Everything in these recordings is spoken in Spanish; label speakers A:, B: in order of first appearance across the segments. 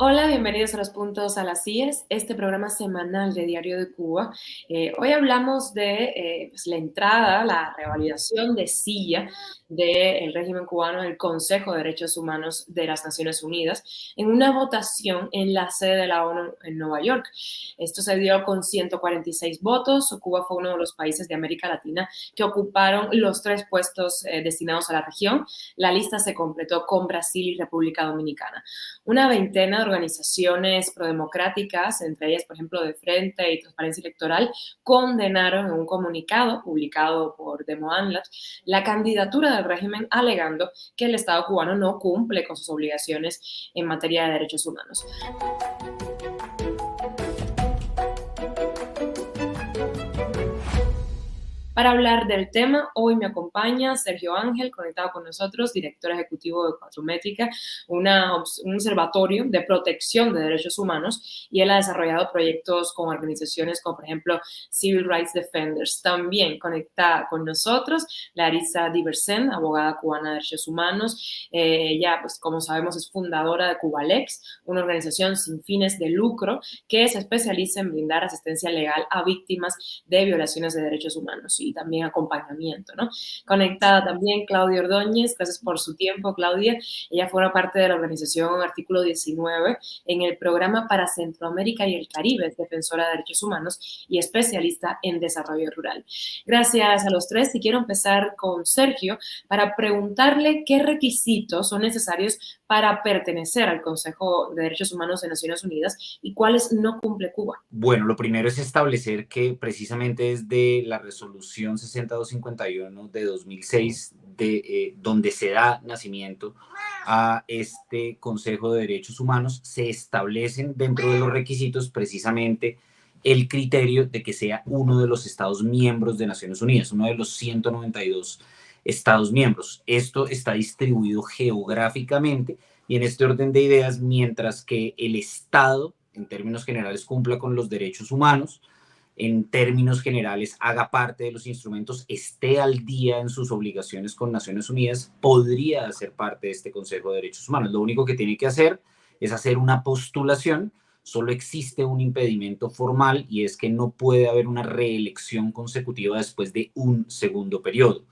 A: Hola, bienvenidos a Los Puntos a las IES, este programa semanal de Diario de Cuba. Hoy hablamos de pues, la entrada, la revalidación de silla del régimen cubano en el Consejo de Derechos Humanos de las Naciones Unidas en una votación en la sede de la ONU en Nueva York. Esto se dio con 146 votos. Cuba fue uno de los países de América Latina que ocuparon los tres puestos destinados a la región. La lista se completó con Brasil y República Dominicana. Una veintena de organizaciones prodemocráticas, entre ellas, por ejemplo, de Frente y Transparencia Electoral, condenaron en un comunicado publicado por Demo Anlat la candidatura del régimen, alegando que el Estado cubano no cumple con sus obligaciones en materia de derechos humanos. Para hablar del tema, hoy me acompaña Sergio Ángel, conectado con nosotros, director ejecutivo de Cuatrométrica, un observatorio de protección de derechos humanos, y él ha desarrollado proyectos con organizaciones como, por ejemplo, Civil Rights Defenders. También conectada con nosotros Larissa Diversen, abogada cubana de derechos humanos. Ella, pues, como sabemos, es fundadora de Cubalex, una organización sin fines de lucro que se especializa en brindar asistencia legal a víctimas de violaciones de derechos humanos y también acompañamiento, ¿no? Conectada también Claudia Ordóñez, gracias por su tiempo, Claudia. Ella forma parte de la organización Artículo 19 en el programa para Centroamérica y el Caribe, es defensora de derechos humanos y especialista en desarrollo rural. Gracias a los tres, y quiero empezar con Sergio para preguntarle qué requisitos son necesarios para pertenecer al Consejo de Derechos Humanos de Naciones Unidas y cuáles no cumple Cuba.
B: Bueno, lo primero es establecer que precisamente desde la resolución 6251 de 2006, donde se da nacimiento a este Consejo de Derechos Humanos, se establecen dentro de los requisitos precisamente el criterio de que sea uno de los Estados miembros de Naciones Unidas, uno de los 192 Estados miembros. Esto está distribuido geográficamente y en este orden de ideas, mientras que el Estado, en términos generales, cumpla con los derechos humanos, en términos generales, haga parte de los instrumentos, esté al día en sus obligaciones con Naciones Unidas, podría hacer parte de este Consejo de Derechos Humanos. Lo único que tiene que hacer es hacer una postulación. Solo existe un impedimento formal y es que no puede haber una reelección consecutiva después de un segundo periodo.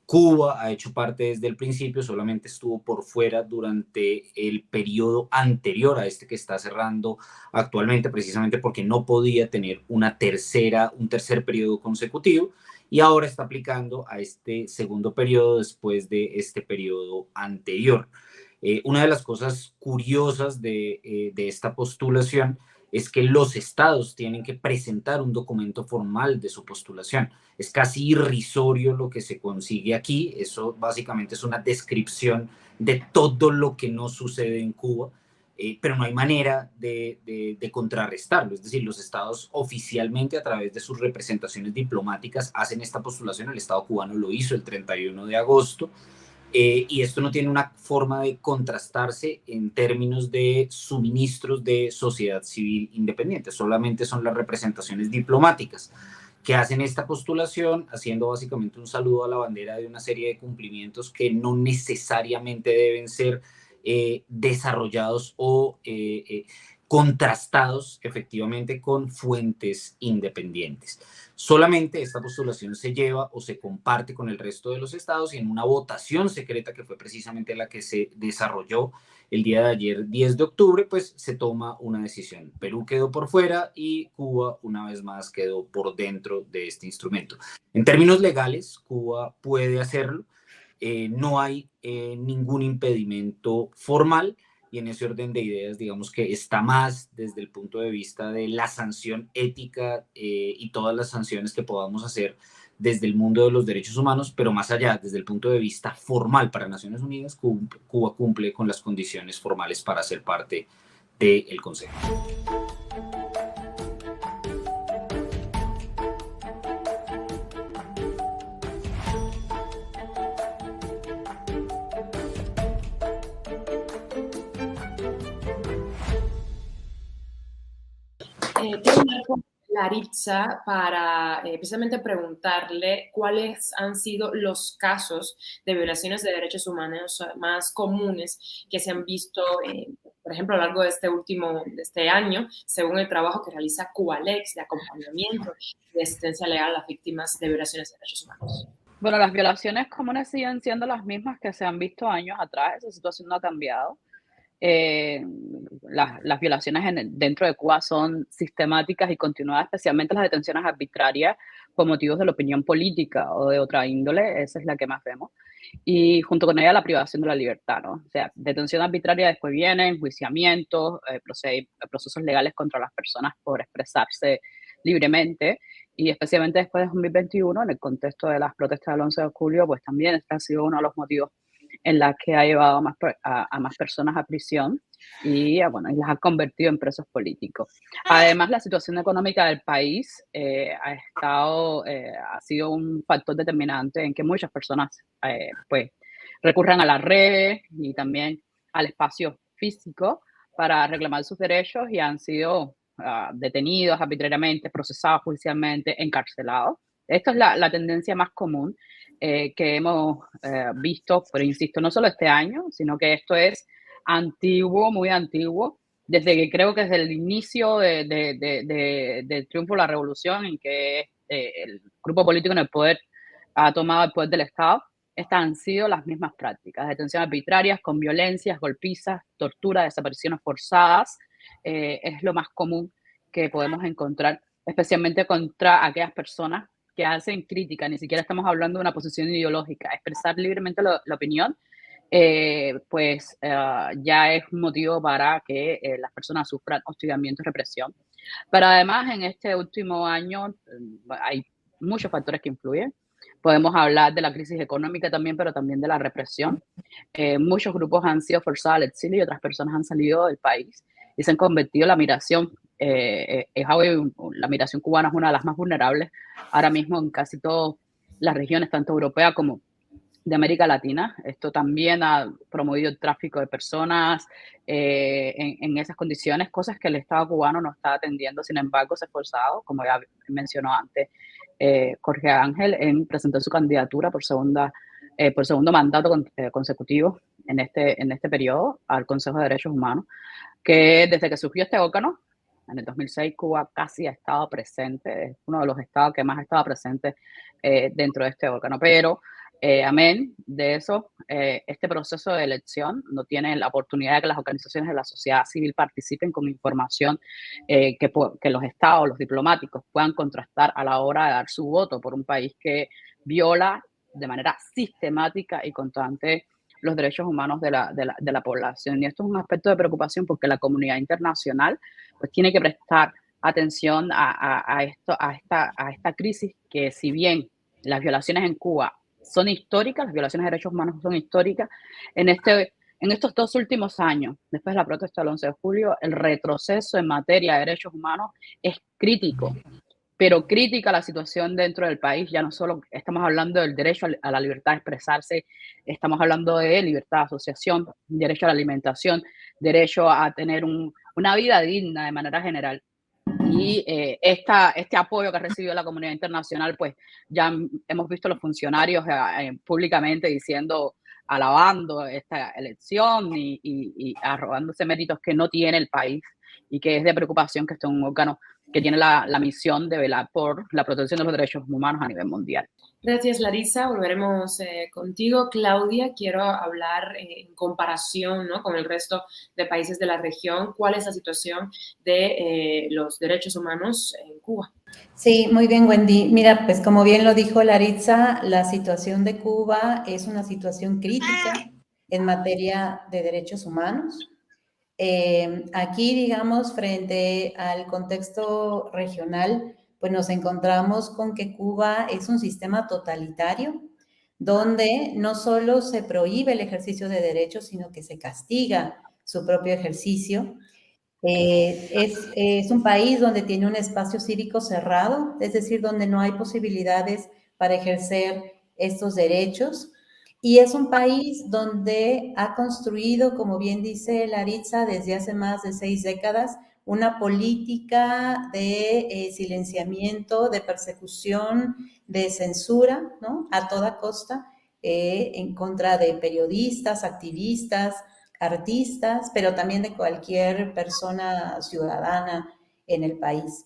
B: Cuba ha hecho parte desde el principio, solamente estuvo por fuera durante el periodo anterior a este que está cerrando actualmente, precisamente porque no podía tener un tercer periodo consecutivo, y ahora está aplicando a este segundo periodo después de este periodo anterior. Una de las cosas curiosas de esta postulación es que los estados tienen que presentar un documento formal de su postulación. Es casi irrisorio lo que se consigue aquí. Eso básicamente es una descripción de todo lo que no sucede en Cuba, pero no hay manera de contrarrestarlo. Es decir, los estados oficialmente, a través de sus representaciones diplomáticas, hacen esta postulación. El Estado cubano lo hizo el 31 de agosto. Y esto no tiene una forma de contrastarse en términos de suministros de sociedad civil independiente, solamente son las representaciones diplomáticas que hacen esta postulación, haciendo básicamente un saludo a la bandera de una serie de cumplimientos que no necesariamente deben ser desarrollados o contrastados efectivamente con fuentes independientes. Solamente esta postulación se lleva o se comparte con el resto de los estados, y en una votación secreta que fue precisamente la que se desarrolló el día de ayer, 10 de octubre, pues se toma una decisión. Perú quedó por fuera y Cuba, una vez más, quedó por dentro de este instrumento. En términos legales, Cuba puede hacerlo. No hay ningún impedimento formal, y en ese orden de ideas, digamos que está más desde el punto de vista de la sanción ética y todas las sanciones que podamos hacer desde el mundo de los derechos humanos, pero más allá, desde el punto de vista formal para Naciones Unidas, Cuba cumple con las condiciones formales para ser parte del Consejo.
A: Quiero hablar con Larissa para precisamente preguntarle cuáles han sido los casos de violaciones de derechos humanos más comunes que se han visto por ejemplo, a lo largo de este año, según el trabajo que realiza Cubalex de acompañamiento y asistencia legal a las víctimas de violaciones de derechos humanos?
C: Bueno, las violaciones comunes siguen siendo las mismas que se han visto años atrás, esa situación no ha cambiado. Eh, las violaciones dentro de Cuba son sistemáticas y continuadas, especialmente las detenciones arbitrarias por motivos de la opinión política o de otra índole, esa es la que más vemos. Y junto con ella la privación de la libertad, ¿no? O sea, detención arbitraria, después viene enjuiciamientos, procesos legales contra las personas por expresarse libremente, y especialmente después de 2021, en el contexto de las protestas del 11 de julio, pues también este ha sido uno de los motivos en la que ha llevado a más personas a prisión y, bueno, y las ha convertido en presos políticos. Además, la situación económica del país ha sido un factor determinante en que muchas personas pues recurran a las redes y también al espacio físico para reclamar sus derechos y han sido detenidos arbitrariamente, procesados judicialmente, encarcelados. Esta es la tendencia más común que hemos visto, pero insisto, no solo este año, sino que esto es antiguo, muy antiguo, desde que creo que desde el inicio del triunfo de la revolución, en que el grupo político en el poder ha tomado el poder del Estado, estas han sido las mismas prácticas: detenciones arbitrarias con violencias, golpizas, tortura, desapariciones forzadas. Es lo más común que podemos encontrar, especialmente contra aquellas personas que hacen crítica. Ni siquiera estamos hablando de una posición ideológica. Expresar libremente la opinión, ya es un motivo para que las personas sufran hostigamiento y represión. Pero además, en este último año hay muchos factores que influyen. Podemos hablar de la crisis económica también, pero también de la represión. Muchos grupos han sido forzados al exilio y otras personas han salido del país y se han convertido en la migración. La migración cubana es una de las más vulnerables ahora mismo en casi todas las regiones, tanto europeas como de América Latina. Esto también ha promovido el tráfico de personas en esas condiciones, cosas que el Estado cubano no está atendiendo. Sin embargo, se ha esforzado, como ya mencionó antes Jorge Ángel, en presentar su candidatura por segundo mandato consecutivo en este periodo al Consejo de Derechos Humanos, que desde que surgió este órgano, en el 2006, Cuba casi ha estado presente, es uno de los estados que más ha estado presente dentro de este órgano. Pero amén de eso, este proceso de elección no tiene la oportunidad de que las organizaciones de la sociedad civil participen con información que los estados, los diplomáticos puedan contrastar a la hora de dar su voto por un país que viola de manera sistemática y constante los derechos humanos de la población. Y esto es un aspecto de preocupación porque la comunidad internacional pues tiene que prestar atención a esta crisis, que si bien las violaciones en Cuba son históricas, las violaciones de derechos humanos son históricas, en estos 2 últimos años, después de la protesta del 11 de julio, el retroceso en materia de derechos humanos es crítico. Pero crítica la situación dentro del país. Ya no solo estamos hablando del derecho a la libertad de expresarse, estamos hablando de libertad de asociación, derecho a la alimentación, derecho a tener una vida digna de manera general. Y este apoyo que ha recibido la comunidad internacional, pues ya hemos visto los funcionarios públicamente diciendo, alabando esta elección y arrogándose méritos que no tiene el país, y que es de preocupación que esté un órgano que tiene la misión de velar por la protección de los derechos humanos a nivel mundial.
A: Gracias, Larissa. Volveremos contigo. Claudia, quiero hablar en comparación, ¿no?, con el resto de países de la región. ¿Cuál es la situación de los derechos humanos en Cuba?
D: Sí, muy bien, Wendy. Mira, pues como bien lo dijo Larissa, la situación de Cuba es una situación crítica en materia de derechos humanos. Aquí, digamos, frente al contexto regional, pues nos encontramos con que Cuba es un sistema totalitario, donde no solo se prohíbe el ejercicio de derechos, sino que se castiga su propio ejercicio. Es un país donde tiene un espacio cívico cerrado, es decir, donde no hay posibilidades para ejercer estos derechos. Y es un país donde ha construido, como bien dice Larissa, desde hace más de 6 décadas, una política de silenciamiento, de persecución, de censura, ¿no?, a toda costa, en contra de periodistas, activistas, artistas, pero también de cualquier persona ciudadana en el país.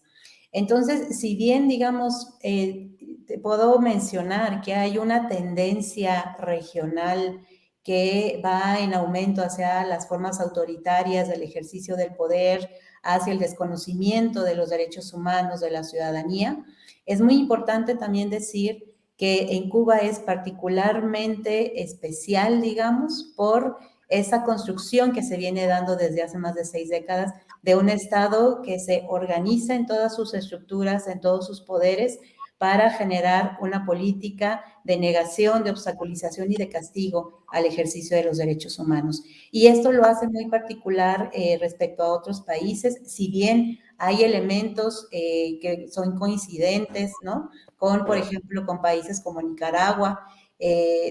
D: Entonces, si bien, digamos, te puedo mencionar que hay una tendencia regional que va en aumento hacia las formas autoritarias del ejercicio del poder, hacia el desconocimiento de los derechos humanos de la ciudadanía, es muy importante también decir que en Cuba es particularmente especial, digamos, por esa construcción que se viene dando desde hace más de 6 décadas de un Estado que se organiza en todas sus estructuras, en todos sus poderes, para generar una política de negación, de obstaculización y de castigo al ejercicio de los derechos humanos. Y esto lo hace muy particular respecto a otros países, si bien hay elementos que son coincidentes, ¿no? Con, por ejemplo, con países como Nicaragua,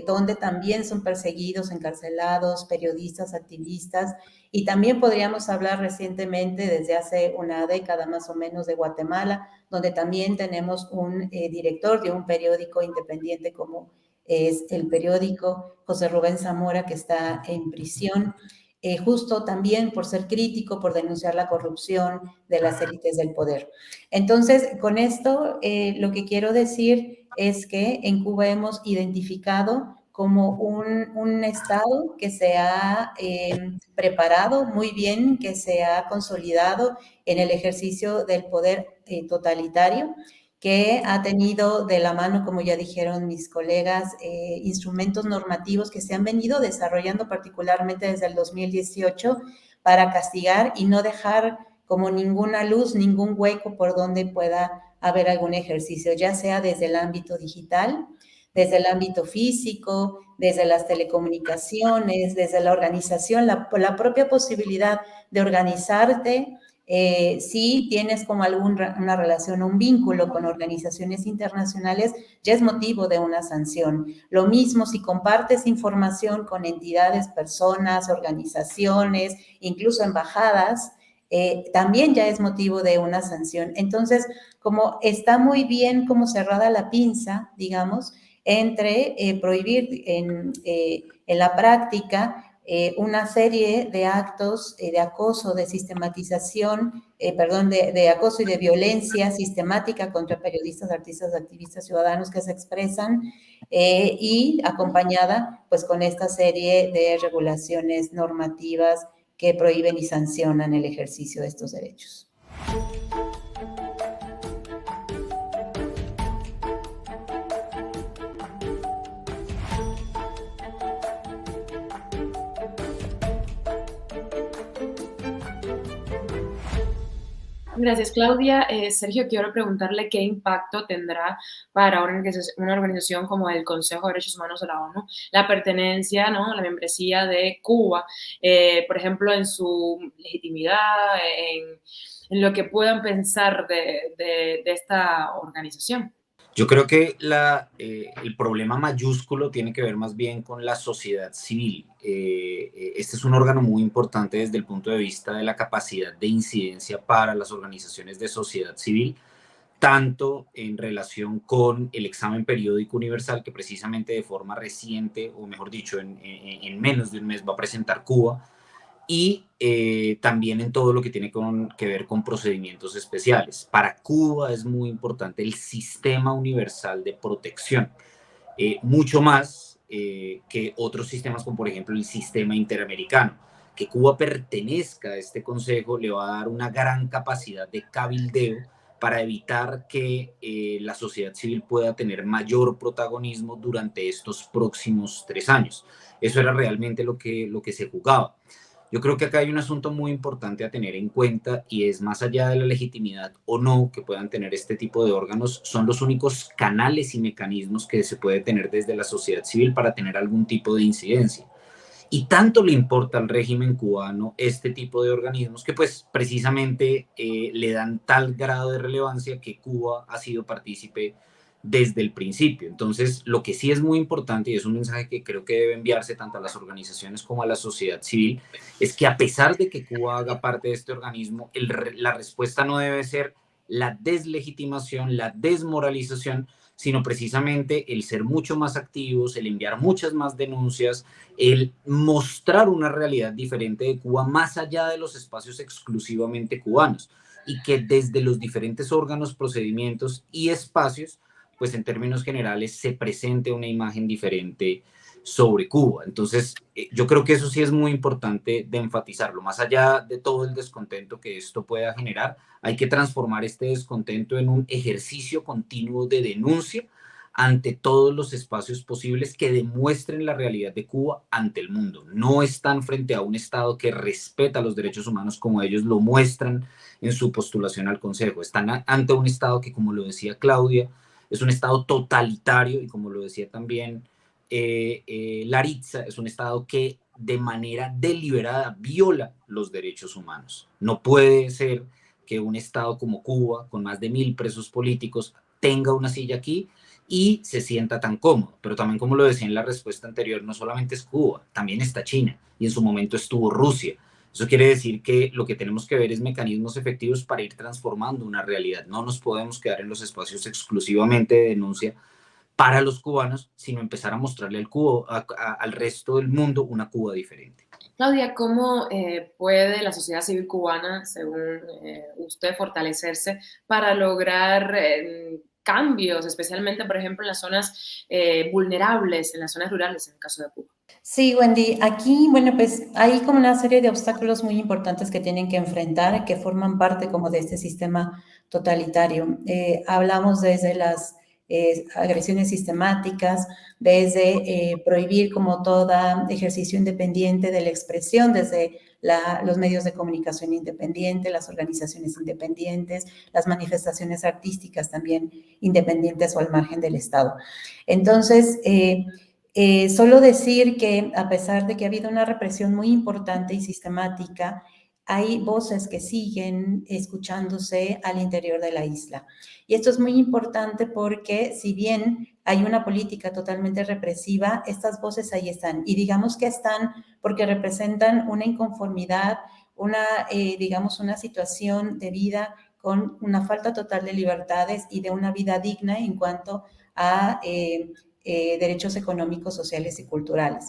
D: donde también son perseguidos, encarcelados, periodistas, activistas, y también podríamos hablar recientemente, desde hace una década más o menos, de Guatemala, donde también tenemos un director de un periódico independiente como es el periódico José Rubén Zamora, que está en prisión, justo también por ser crítico, por denunciar la corrupción de las élites del poder. Entonces, con esto, lo que quiero decir es que en Cuba hemos identificado como un Estado que se ha preparado muy bien, que se ha consolidado en el ejercicio del poder totalitario, que ha tenido de la mano, como ya dijeron mis colegas, instrumentos normativos que se han venido desarrollando particularmente desde el 2018 para castigar y no dejar como ninguna luz, ningún hueco por donde pueda haber algún ejercicio, ya sea desde el ámbito digital, desde el ámbito físico, desde las telecomunicaciones, desde la organización, la propia posibilidad de organizarte. Si tienes como una relación o un vínculo con organizaciones internacionales, ya es motivo de una sanción. Lo mismo si compartes información con entidades, personas, organizaciones, incluso embajadas, también ya es motivo de una sanción. Entonces, como está muy bien como cerrada la pinza, digamos, entre prohibir en la práctica una serie de actos de acoso, de sistematización, de acoso y de violencia sistemática contra periodistas, artistas, activistas, ciudadanos que se expresan y acompañada pues con esta serie de regulaciones normativas que prohíben y sancionan el ejercicio de estos derechos.
A: Gracias, Claudia. Sergio, quiero preguntarle qué impacto tendrá para una organización como el Consejo de Derechos Humanos de la ONU la pertenencia, ¿no?, la membresía de Cuba, por ejemplo, en su legitimidad, en lo que puedan pensar de esta organización.
B: Yo creo que el problema mayúsculo tiene que ver más bien con la sociedad civil. Este es un órgano muy importante desde el punto de vista de la capacidad de incidencia para las organizaciones de sociedad civil, tanto en relación con el examen periódico universal que precisamente de forma reciente, o mejor dicho, en menos de un mes va a presentar Cuba, y también en todo lo que tiene que ver con procedimientos especiales. Para Cuba es muy importante el sistema universal de protección, mucho más que otros sistemas como por ejemplo el sistema interamericano. Que Cuba pertenezca a este consejo le va a dar una gran capacidad de cabildeo para evitar que la sociedad civil pueda tener mayor protagonismo durante estos próximos 3 años. Eso era realmente lo que se jugaba. Yo creo que acá hay un asunto muy importante a tener en cuenta y es más allá de la legitimidad o no que puedan tener este tipo de órganos, son los únicos canales y mecanismos que se puede tener desde la sociedad civil para tener algún tipo de incidencia. Y tanto le importa al régimen cubano este tipo de organismos que pues precisamente le dan tal grado de relevancia que Cuba ha sido partícipe desde el principio. Entonces, lo que sí es muy importante, y es un mensaje que creo que debe enviarse tanto a las organizaciones como a la sociedad civil, es que a pesar de que Cuba haga parte de este organismo, la respuesta no debe ser la deslegitimación, la desmoralización, sino precisamente el ser mucho más activos, el enviar muchas más denuncias, el mostrar una realidad diferente de Cuba más allá de los espacios exclusivamente cubanos, y que desde los diferentes órganos, procedimientos y espacios, pues en términos generales se presente una imagen diferente sobre Cuba. Entonces, yo creo que eso sí es muy importante de enfatizarlo. Más allá de todo el descontento que esto pueda generar, hay que transformar este descontento en un ejercicio continuo de denuncia ante todos los espacios posibles que demuestren la realidad de Cuba ante el mundo. No están frente a un Estado que respeta los derechos humanos como ellos lo muestran en su postulación al Consejo. Están ante un Estado que, como lo decía Claudia, es un Estado totalitario, y como lo decía también Laritza, es un Estado que de manera deliberada viola los derechos humanos. No puede ser que un Estado como Cuba, con más de 1000 presos políticos, tenga una silla aquí y se sienta tan cómodo. Pero también, como lo decía en la respuesta anterior, no solamente es Cuba, también está China, y en su momento estuvo Rusia. Eso quiere decir que lo que tenemos que ver es mecanismos efectivos para ir transformando una realidad. No nos podemos quedar en los espacios exclusivamente de denuncia para los cubanos, sino empezar a mostrarle al resto del mundo una Cuba diferente.
A: Claudia, ¿cómo puede la sociedad civil cubana, según usted, fortalecerse para lograr cambios, especialmente, por ejemplo, en las zonas vulnerables, en las zonas rurales, en el caso de Cuba?
D: Sí, Wendy, aquí, bueno, pues hay como una serie de obstáculos muy importantes que tienen que enfrentar, que forman parte como de este sistema totalitario. Hablamos desde las agresiones sistemáticas, desde prohibir como todo ejercicio independiente de la expresión, desde los medios de comunicación independientes, las organizaciones independientes, las manifestaciones artísticas también independientes o al margen del Estado. Entonces, solo decir que a pesar de que ha habido una represión muy importante y sistemática, hay voces que siguen escuchándose al interior de la isla. Y esto es muy importante porque si bien hay una política totalmente represiva, estas voces ahí están. Y digamos que están porque representan una inconformidad, digamos, una situación de vida con una falta total de libertades y de una vida digna en cuanto a derechos económicos, sociales y culturales.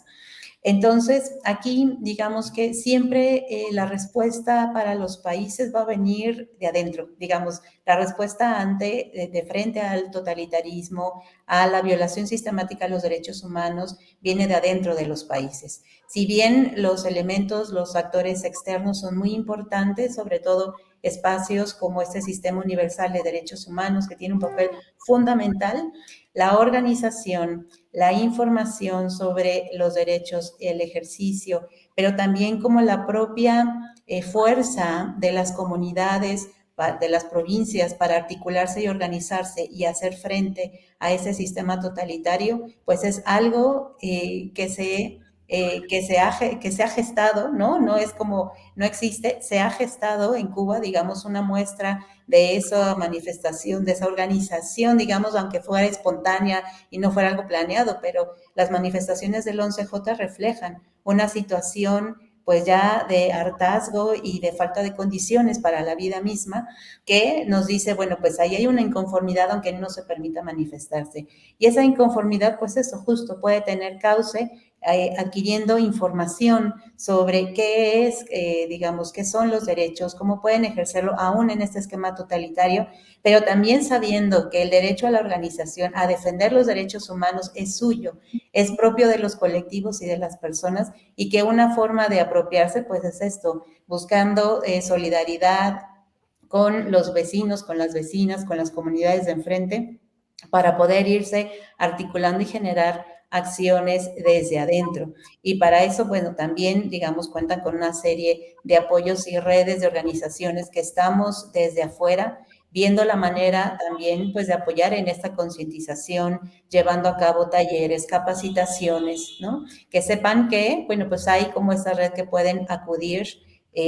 D: Entonces, aquí digamos que siempre la respuesta para los países va a venir de adentro, digamos, la respuesta de frente al totalitarismo, a la violación sistemática de los derechos humanos, viene de adentro de los países. Si bien los elementos, los actores externos son muy importantes, sobre todo espacios como este Sistema Universal de Derechos Humanos, que tiene un papel fundamental, la organización, la información sobre los derechos, el ejercicio, pero también como la propia fuerza de las comunidades, de las provincias para articularse y organizarse y hacer frente a ese sistema totalitario, pues es algo que se ha gestado, ¿no? No es como, no existe, se ha gestado en Cuba, digamos, una muestra de esa manifestación, de esa organización, digamos, aunque fuera espontánea y no fuera algo planeado, pero las manifestaciones del 11J reflejan una situación pues ya de hartazgo y de falta de condiciones para la vida misma, que nos dice, bueno, pues ahí hay una inconformidad aunque no se permita manifestarse. Y esa inconformidad, pues eso justo puede tener cauce adquiriendo información sobre qué es, digamos, qué son los derechos, cómo pueden ejercerlo aún en este esquema totalitario, pero también sabiendo que el derecho a la organización, a defender los derechos humanos es suyo, es propio de los colectivos y de las personas, y que una forma de apropiarse, pues es esto, buscando solidaridad con los vecinos, con las vecinas, con las comunidades de enfrente, para poder irse articulando y generar acciones desde adentro. Y para eso, bueno, también, digamos, cuentan con una serie de apoyos y redes de organizaciones que estamos desde afuera viendo la manera también, pues, de apoyar en esta concientización, llevando a cabo talleres, capacitaciones, ¿no? Que sepan que, bueno, pues hay como esta red que pueden acudir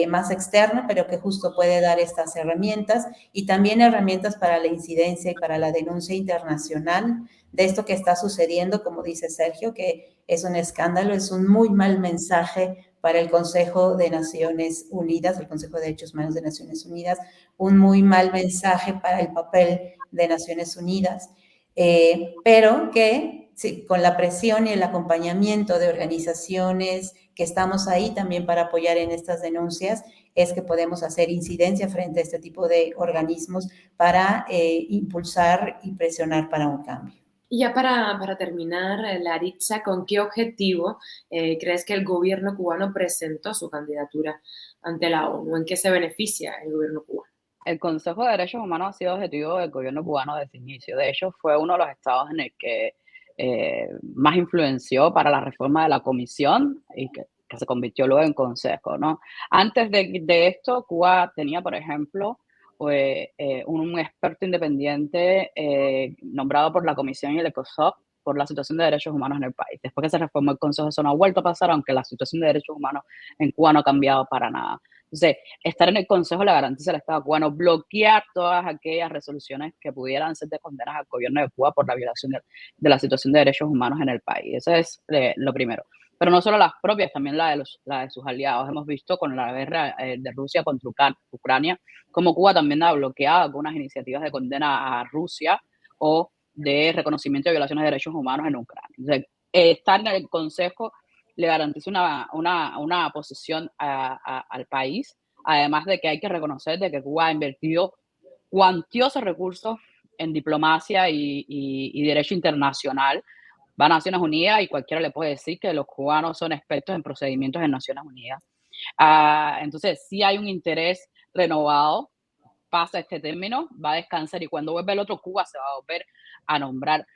D: más externa, pero que justo puede dar estas herramientas y también herramientas para la incidencia y para la denuncia internacional de esto que está sucediendo, como dice Sergio, que es un escándalo, es un muy mal mensaje para el Consejo de Naciones Unidas, el Consejo de Derechos Humanos de Naciones Unidas, un muy mal mensaje para el papel de Naciones Unidas. pero que sí, con la presión y el acompañamiento de organizaciones que estamos ahí también para apoyar en estas denuncias, es que podemos hacer incidencia frente a este tipo de organismos para impulsar y presionar para un cambio.
A: Y ya para terminar, Laritza, ¿con qué objetivo crees que el gobierno cubano presentó su candidatura ante la ONU? ¿En qué se beneficia el gobierno cubano?
C: El Consejo de Derechos Humanos ha sido objetivo del gobierno cubano desde el inicio. De hecho, fue uno de los estados en el que más influenció para la reforma de la comisión y que se convirtió luego en consejo, ¿no? Antes de esto, Cuba tenía, por ejemplo, un experto independiente nombrado por la comisión y el ECOSOC por la situación de derechos humanos en el país. Después que se reformó el Consejo, eso no ha vuelto a pasar, aunque la situación de derechos humanos en Cuba no ha cambiado para nada. Entonces, estar en el Consejo le garantiza al Estado cubano bloquear todas aquellas resoluciones que pudieran ser de condenas al gobierno de Cuba por la violación de la situación de derechos humanos en el país. Eso es lo primero. Pero no solo las propias, también la de sus aliados. Hemos visto con la guerra de Rusia contra Ucrania, como Cuba también ha bloqueado algunas iniciativas de condena a Rusia o de reconocimiento de violaciones de derechos humanos en Ucrania. Entonces, estar en el Consejo le garantiza una posición al país, además de que hay que reconocer de que Cuba ha invertido cuantiosos recursos en diplomacia y derecho internacional. Va a Naciones Unidas y cualquiera le puede decir que los cubanos son expertos en procedimientos en Naciones Unidas. Entonces, sí hay un interés renovado, pasa este término, va a descansar y cuando vuelva el otro, Cuba se va a volver a nombrar,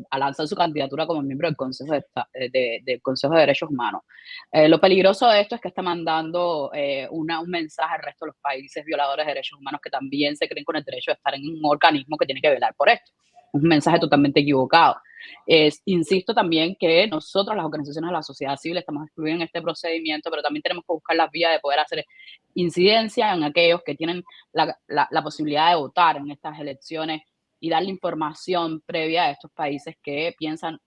C: a lanzar su candidatura como miembro del Consejo del Consejo de Derechos Humanos. Lo peligroso de esto es que está mandando un mensaje al resto de los países violadores de derechos humanos que también se creen con el derecho de estar en un organismo que tiene que velar por esto. Un mensaje totalmente equivocado. Insisto también que nosotros, las organizaciones de la sociedad civil, estamos excluidos en este procedimiento, pero también tenemos que buscar las vías de poder hacer incidencia en aquellos que tienen la posibilidad de votar en estas elecciones y darle información previa a estos países que piensan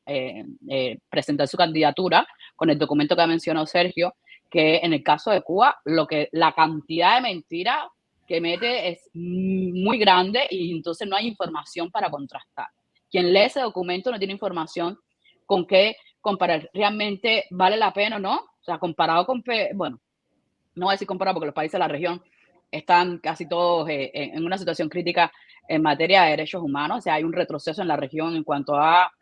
C: presentar su candidatura con el documento que mencionó Sergio, que en el caso de Cuba, la cantidad de mentiras que mete es muy grande y entonces no hay información para contrastar. Quien lee ese documento no tiene información con qué comparar. ¿Realmente vale la pena o no? O sea, comparado con, bueno, no voy a decir comparado porque los países de la región están casi todos en una situación crítica en materia de derechos humanos. O sea, hay un retroceso en la región en cuanto a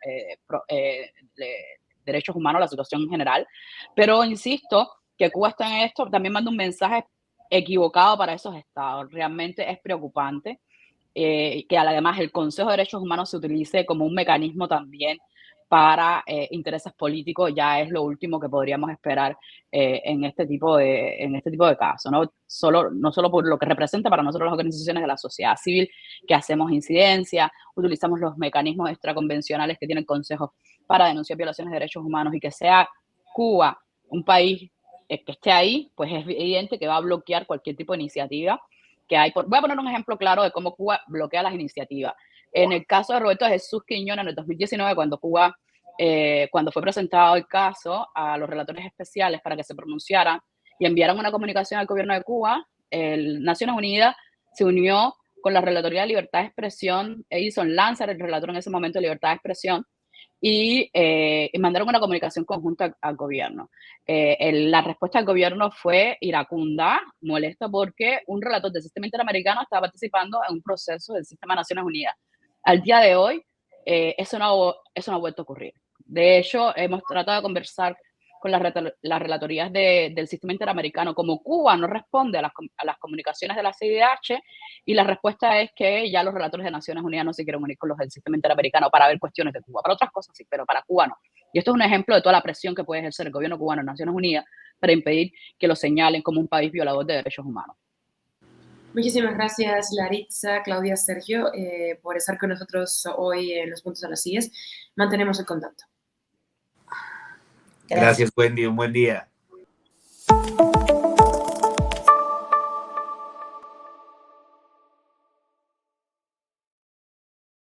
C: derechos humanos, la situación en general. Pero insisto que Cuba está en esto, también manda un mensaje equivocado para esos estados. Realmente es preocupante que además el Consejo de Derechos Humanos se utilice como un mecanismo también para intereses políticos. Ya es lo último que podríamos esperar en este tipo de casos, ¿no? No solo por lo que representa para nosotros las organizaciones de la sociedad civil, que hacemos incidencia, utilizamos los mecanismos extraconvencionales que tiene el Consejo para denunciar violaciones de derechos humanos y que sea Cuba un país que esté ahí, pues es evidente que va a bloquear cualquier tipo de iniciativa que hay. Voy a poner un ejemplo claro de cómo Cuba bloquea las iniciativas. En el caso de Roberto Jesús Quiñones, en el 2019, cuando fue presentado el caso a los relatores especiales para que se pronunciaran y enviaran una comunicación al gobierno de Cuba, Naciones Unidas se unió con la Relatoría de Libertad de Expresión, Edison Lanza, el relator en ese momento de Libertad de Expresión, y mandaron una comunicación conjunta al gobierno. La respuesta del gobierno fue iracunda, molesta, porque un relator del sistema interamericano estaba participando en un proceso del sistema de Naciones Unidas. Al día de hoy, eso no ha vuelto a ocurrir. De hecho, hemos tratado de conversar con las relatorías del sistema interamericano. Como Cuba no responde a las comunicaciones de la CIDH, y la respuesta es que ya los relatores de Naciones Unidas no se quieren unir con los del sistema interamericano para ver cuestiones de Cuba. Para otras cosas sí, pero para Cuba no. Y esto es un ejemplo de toda la presión que puede ejercer el gobierno cubano en Naciones Unidas para impedir que lo señalen como un país violador de derechos humanos.
A: Muchísimas gracias, Laritza, Claudia, Sergio, por estar con nosotros hoy en Los Puntos a las Sillas. Mantenemos el contacto.
B: Gracias, Wendy. Un buen día.